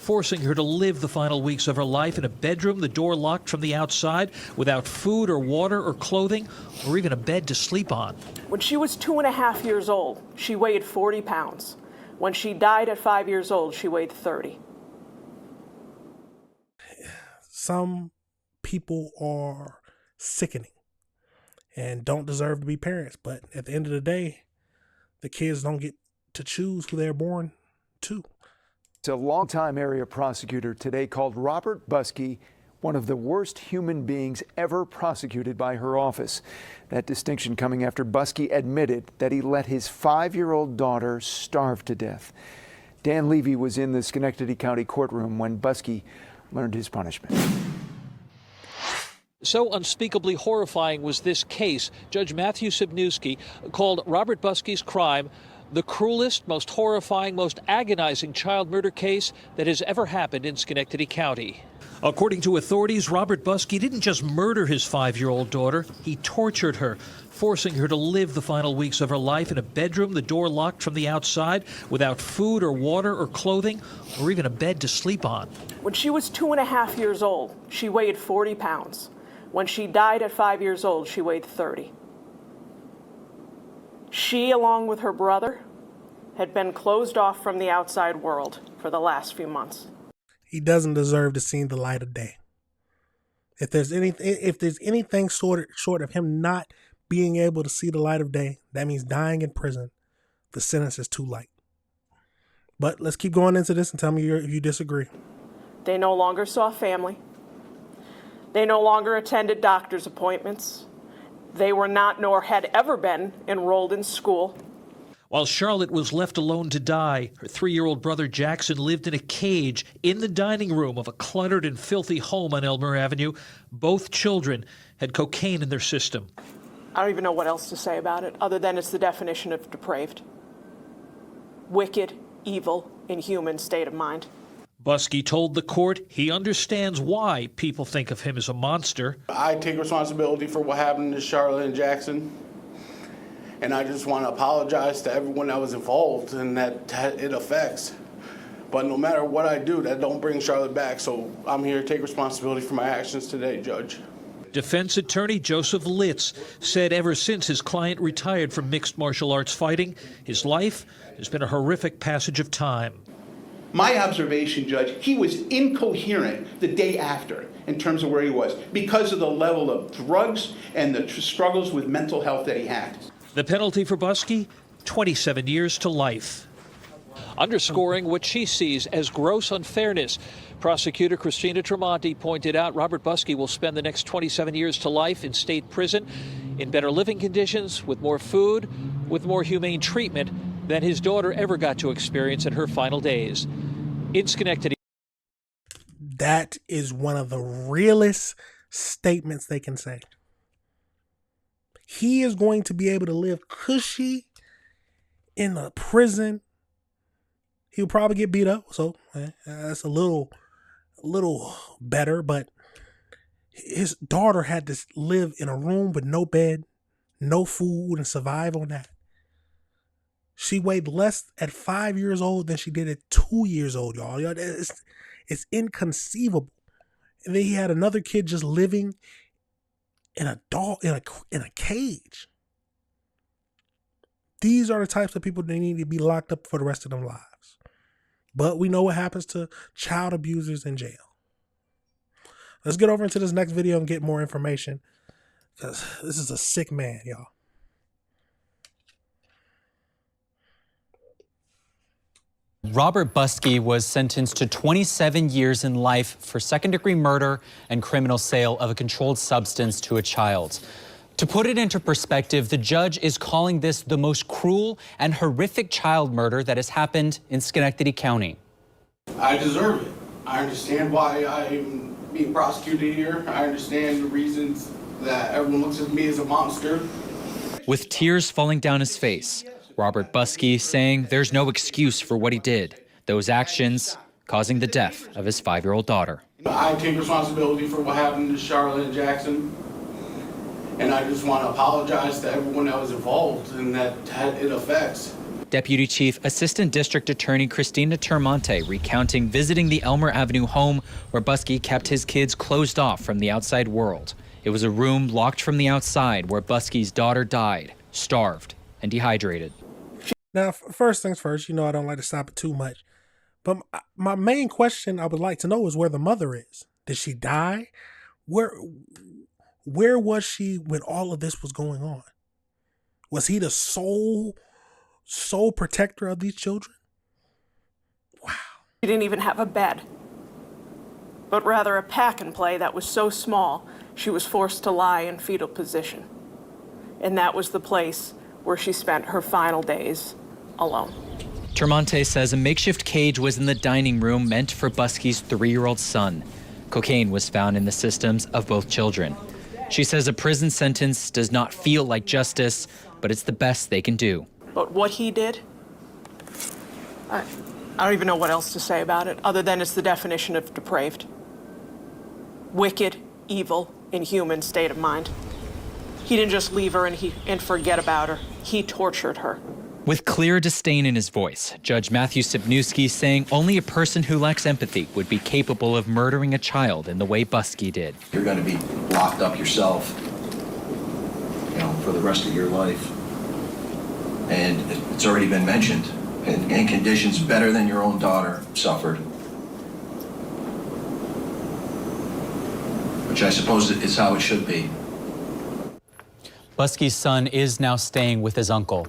forcing her to live the final weeks of her life in a bedroom, the door locked from the outside, without food or water or clothing, or even a bed to sleep on. When she was 2.5 years old, she weighed 40 pounds. When she died at 5 years old, she weighed 30. Some people are sickening and don't deserve to be parents, but at the end of the day, the kids don't get to choose who they're born to. A longtime area prosecutor today called Robert Buskey one of the worst human beings ever prosecuted by her office. That distinction coming after Buskey admitted that he let his 5-year-old daughter starve to death. Dan Levy was in the Schenectady County courtroom when Buskey learned his punishment. So unspeakably horrifying was this case, Judge Matthew Sibnewski called Robert Buskey's crime the cruelest, most horrifying, most agonizing child murder case that has ever happened in Schenectady County. According to authorities, Robert Buskey didn't just murder his 5-year-old daughter, he tortured her, forcing her to live the final weeks of her life in a bedroom, the door locked from the outside, without food or water or clothing, or even a bed to sleep on. When she was 2.5 years old, she weighed 40 pounds. When she died at 5 years old, she weighed 30. She, along with her brother, had been closed off from the outside world for the last few months. He doesn't deserve to see the light of day. If there's anything short of him not being able to see the light of day, that means dying in prison. The sentence is too light. But let's keep going into this and tell me if you disagree. They no longer saw family. They no longer attended doctor's appointments. They were not, nor had ever been, enrolled in school. While Charlotte was left alone to die, her 3-year-old brother Jackson lived in a cage in the dining room of a cluttered and filthy home on Elmer Avenue. Both children had cocaine in their system. I don't even know what else to say about it, other than it's the definition of depraved. Wicked, evil, inhuman state of mind. Buskey told the court he understands why people think of him as a monster. I take responsibility for what happened to Charlotte and Jackson, and I just want to apologize to everyone that was involved and that it affects. But no matter what I do, that don't bring Charlotte back, so I'm here to take responsibility for my actions today, Judge. Defense attorney Joseph Litz said ever since his client retired from mixed martial arts fighting, his life has been a horrific passage of time. My observation, Judge, he was incoherent the day after in terms of where he was because of the level of drugs and the struggles with mental health that he had. The penalty for Buskey, 27 years to life. Underscoring what she sees as gross unfairness, prosecutor Christina Tremonti pointed out Robert Buskey will spend the next 27 years to life in state prison in better living conditions, with more food, with more humane treatment than his daughter ever got to experience in her final days. In Schenectady. That is one of the realest statements they can say. He is going to be able to live cushy in a prison. He'll probably get beat up, so that's a little better, but his daughter had to live in a room with no bed, no food, and survive on that. She weighed less at 5 years old than she did at 2 years old, y'all. It's inconceivable. And then he had another kid just living in a cage. These are the types of people that need to be locked up for the rest of their lives. But we know what happens to child abusers in jail. Let's get over into this next video and get more information, because this is a sick man, y'all. Robert Buskey was sentenced to 27 years in life for second-degree murder and criminal sale of a controlled substance to a child. To put it into perspective, the judge is calling this the most cruel and horrific child murder that has happened in Schenectady County. I deserve it. I understand why I'm being prosecuted here. I understand the reasons that everyone looks at me as a monster. With tears falling down his face, Robert Buskey saying there's no excuse for what he did, those actions causing the death of his 5-year-old daughter. I take responsibility for what happened to Charlotte and Jackson, and I just want to apologize to everyone that was involved and that it affects. Deputy Chief Assistant District Attorney Christina Termonte recounting visiting the Elmer Avenue home where Buskey kept his kids closed off from the outside world. It was a room locked from the outside where Buskey's daughter died, starved and dehydrated. Now, first things first, I don't like to stop it too much. But my main question I would like to know is where the mother is. Did she die? Where was she when all of this was going on? Was he the sole protector of these children? Wow. She didn't even have a bed, but rather a pack and play that was so small she was forced to lie in fetal position. And that was the place where she spent her final days alone. Termonte says a makeshift cage was in the dining room meant for Buskey's 3-year-old son. Cocaine was found in the systems of both children. She says a prison sentence does not feel like justice, but it's the best they can do. But what he did, I don't even know what else to say about it, other than it's the definition of depraved. Wicked, evil, inhuman state of mind. He didn't just leave her and forget about her. He tortured her. With clear disdain in his voice, Judge Matthew Sypniewski saying only a person who lacks empathy would be capable of murdering a child in the way Buskey did. You're going to be locked up yourself, for the rest of your life. And it's already been mentioned, in conditions better than your own daughter suffered. Which I suppose is how it should be. Buskey's son is now staying with his uncle.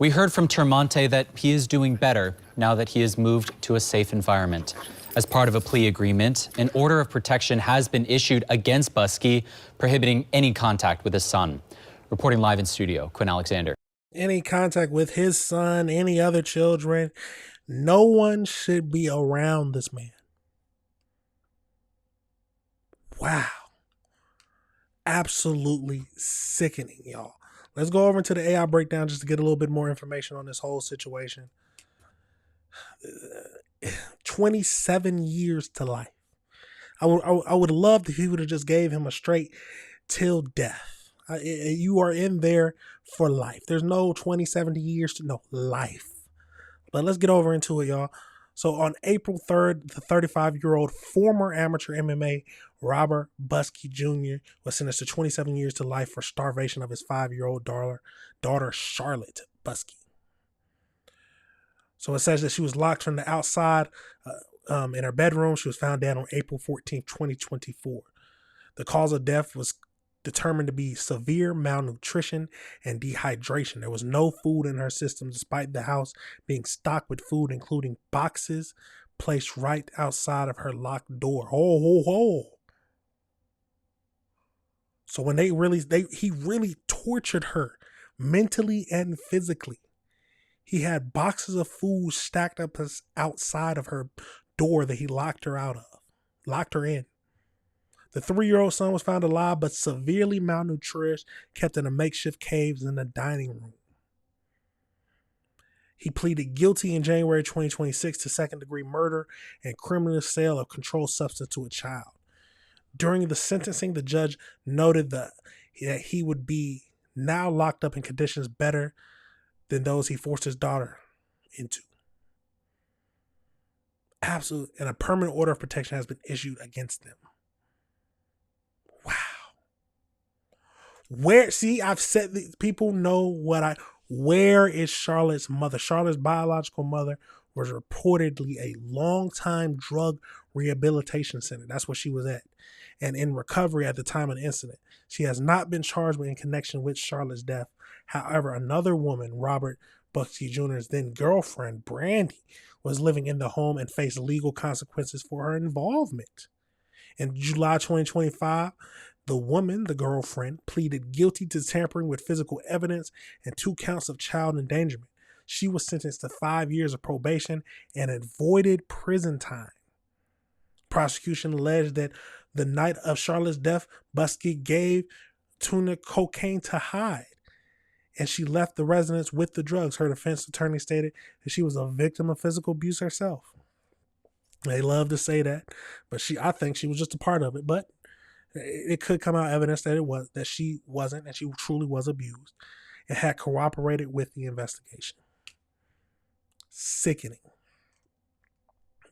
We heard from Termonte that he is doing better now that he has moved to a safe environment. As part of a plea agreement, an order of protection has been issued against Buskey, prohibiting any contact with his son. Reporting live in studio, Quinn Alexander. Any contact with his son, any other children, no one should be around this man. Wow. Absolutely sickening, y'all. Let's go over into the AI breakdown just to get a little bit more information on this whole situation. 27 years to life. I would have loved if he would have just gave him a straight till death. You are in there for life. There's no 70 years to no life. But let's get over into it, y'all. So on April 3rd, the 35-year-old former amateur MMA Robert Buskey Jr. was sentenced to 27 years to life for starvation of his 5-year-old daughter Charlotte Buskey. So it says that she was locked from the outside in her bedroom. She was found dead on April 14th, 2024. The cause of death was determined to be severe malnutrition and dehydration. There was no food in her system, despite the house being stocked with food, including boxes placed right outside of her locked door. So when he really tortured her mentally and physically. He had boxes of food stacked up outside of her door that he locked her in. The 3-year-old son was found alive but severely malnourished, kept in a makeshift caves in the dining room. He pleaded guilty in January 2026 to second-degree murder and criminal sale of controlled substance to a child. During the sentencing, the judge noted that he would be now locked up in conditions better than those he forced his daughter into. Absolutely. And a permanent order of protection has been issued against them. Wow. I've said that people know where is Charlotte's mother? Charlotte's biological mother was reportedly a long-time drug rehabilitation center. That's where she was at. And in recovery at the time of the incident. She has not been charged in connection with Charlotte's death. However, another woman, Robert Buskey Jr.'s then girlfriend, Brandy, was living in the home and faced legal consequences for her involvement. In July 2025, the woman, the girlfriend, pleaded guilty to tampering with physical evidence and 2 counts of child endangerment. She was sentenced to 5 years of probation and avoided prison time. Prosecution alleged that the night of Charlotte's death, Buskey gave Tuna cocaine to hide, and she left the residence with the drugs. Her defense attorney stated that she was a victim of physical abuse herself. They love to say that, but I think she was just a part of it. But it could come out evidence that she wasn't, and she truly was abused, and had cooperated with the investigation. Sickening.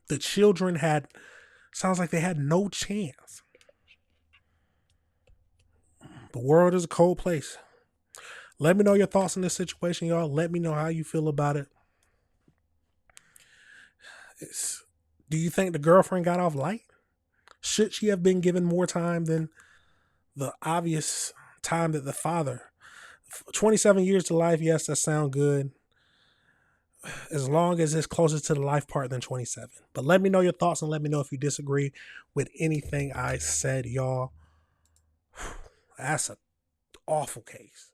The children sounds like they had no chance. The world is a cold place. Let me know your thoughts on this situation, y'all. Let me know how you feel about it. Do you think the girlfriend got off light? Should she have been given more time than the obvious time that the father? 27 years to life, yes, that sounds good. As long as it's closer to the life part than 27. But let me know your thoughts and let me know if you disagree with anything I said, y'all. That's an awful case.